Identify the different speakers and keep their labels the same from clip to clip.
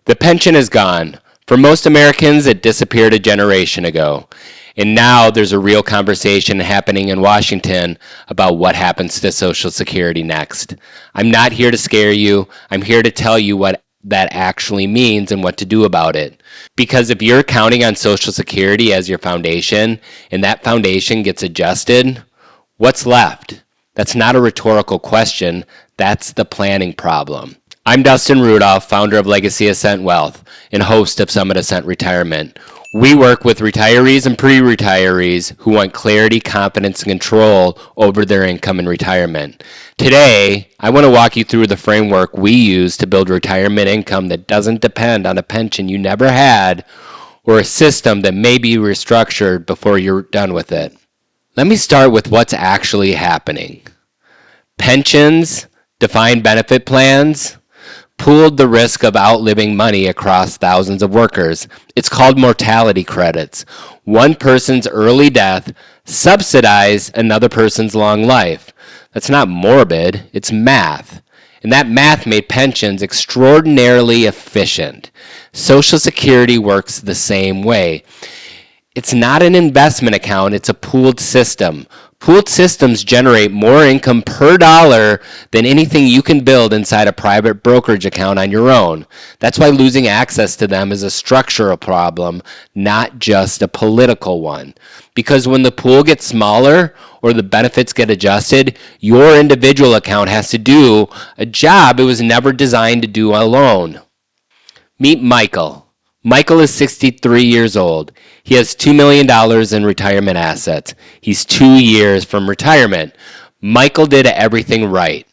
Speaker 1: The pension is gone. For most Americans, it disappeared a generation ago. And now there's a real conversation happening in Washington about what happens to Social Security next. I'm not here to scare you. I'm here to tell you what that actually means and what to do about it. Because if you're counting on Social Security as your foundation and that foundation gets adjusted, what's left? That's not a rhetorical question. That's the planning problem. I'm Dustin Rudolph, founder of Legacy Ascent Wealth and host of Summit Ascent Retirement. We work with retirees and pre-retirees who want clarity, confidence, and control over their income in retirement. Today, I want to walk you through the framework we use to build retirement income that doesn't depend on a pension you never had or a system that may be restructured before you're done with it. Let me start with what's actually happening. Pensions, defined benefit plans, pooled the risk of outliving money across thousands of workers. It's called mortality credits. One person's early death subsidized another person's long life. That's not morbid, it's math. And that math made pensions extraordinarily efficient. Social Security works the same way. It's not an investment account, it's a pooled system. Pooled systems generate more income per dollar than anything you can build inside a private brokerage account on your own. That's why losing access to them is a structural problem, not just a political one. Because when the pool gets smaller or the benefits get adjusted, your individual account has to do a job it was never designed to do alone. Meet Michael. Michael is 63 years old. He has $2 million in retirement assets. He's 2 years from retirement. Michael did everything right.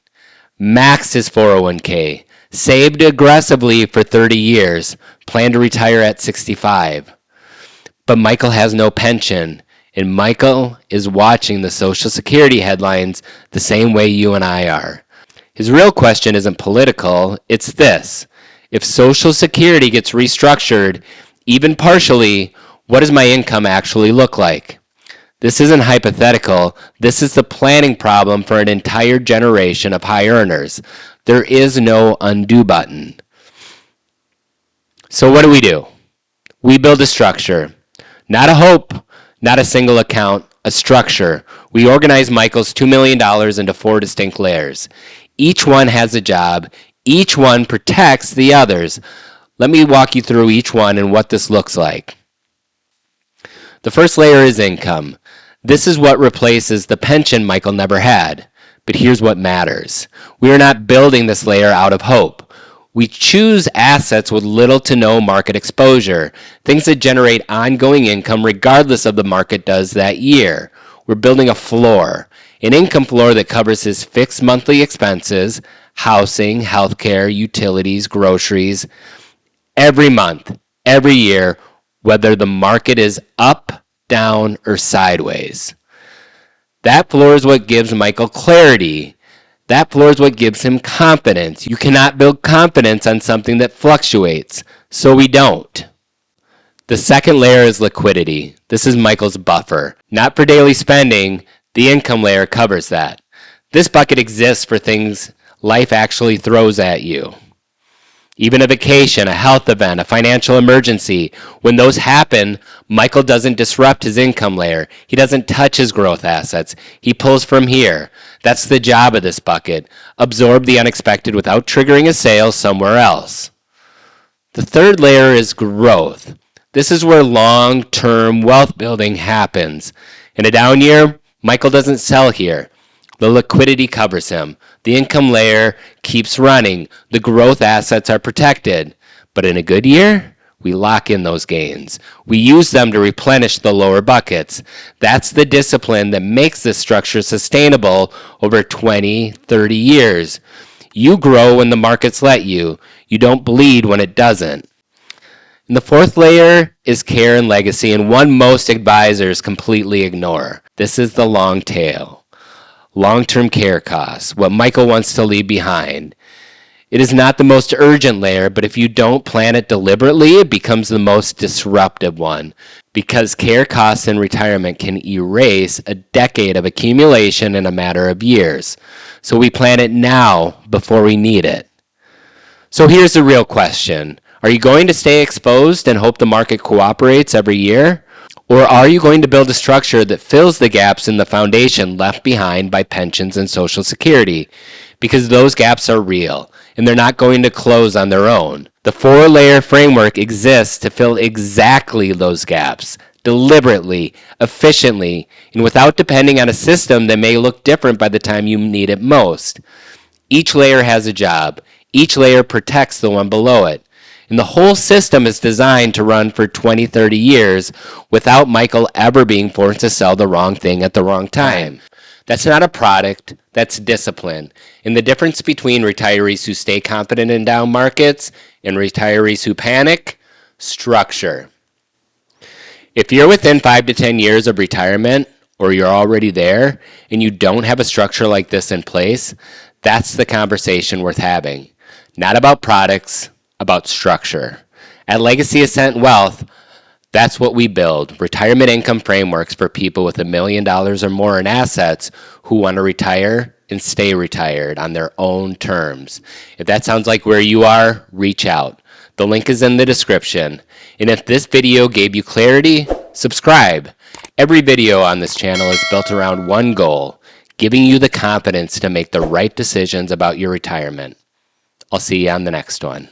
Speaker 1: Maxed his 401k, saved aggressively for 30 years, planned to retire at 65. But Michael has no pension, and Michael is watching the Social Security headlines the same way you and I are. His real question isn't political, it's this. If Social Security gets restructured, even partially, what does my income actually look like? This isn't hypothetical. This is the planning problem for an entire generation of high earners. There is no undo button. So what do? We build a structure. Not a hope, not a single account, a structure. We organize Michael's $2 million into 4 distinct layers. Each one has a job. Each one protects the others. Let me walk you through each one and what this looks like. The first layer is income. This is what replaces the pension Michael never had. But here's what matters. We are not building this layer out of hope. We choose assets with little to no market exposure, things that generate ongoing income regardless of the market does that year. We're building a floor, an income floor that covers his fixed monthly expenses, housing, healthcare, utilities, groceries, every month, every year, whether the market is up, down, or sideways. That floor is what gives Michael clarity. That floor is what gives him confidence. You cannot build confidence on something that fluctuates, so we don't. The second layer is liquidity. This is Michael's buffer. Not for daily spending, the income layer covers that. This bucket exists for things life actually throws at you. Even a vacation, a health event, a financial emergency. When those happen, Michael doesn't disrupt his income layer. He doesn't touch his growth assets. He pulls from here. That's the job of this bucket. Absorb the unexpected without triggering a sale somewhere else. The third layer is growth. This is where long-term wealth building happens. In a down year, Michael doesn't sell here. The liquidity covers him. The income layer keeps running. The growth assets are protected. But in a good year, we lock in those gains. We use them to replenish the lower buckets. That's the discipline that makes this structure sustainable over 20, 30 years. You grow when the markets let you. You don't bleed when it doesn't. And the fourth layer is care and legacy, and one most advisors completely ignore. This is the long tail. Long-term care costs, what Michael wants to leave behind. It is not the most urgent layer, but if you don't plan it deliberately, it becomes the most disruptive one. Because care costs in retirement can erase a decade of accumulation in a matter of years. So we plan it now before we need it. So here's the real question. Are you going to stay exposed and hope the market cooperates every year? Or are you going to build a structure that fills the gaps in the foundation left behind by pensions and Social Security? Because those gaps are real, and they're not going to close on their own. The 4-layer framework exists to fill exactly those gaps, deliberately, efficiently, and without depending on a system that may look different by the time you need it most. Each layer has a job. Each layer protects the one below it. And the whole system is designed to run for 20, 30 years without Michael ever being forced to sell the wrong thing at the wrong time. That's not a product, that's discipline. And the difference between retirees who stay confident in down markets and retirees who panic, structure. If you're within 5 to 10 years of retirement, or you're already there, and you don't have a structure like this in place, that's the conversation worth having. Not about products, about structure. At Legacy Ascent Wealth, that's what we build, retirement income frameworks for people with $1 million or more in assets who want to retire and stay retired on their own terms. If that sounds like where you are, reach out. The link is in the description. And if this video gave you clarity, subscribe. Every video on this channel is built around one goal, giving you the confidence to make the right decisions about your retirement. I'll see you on the next one.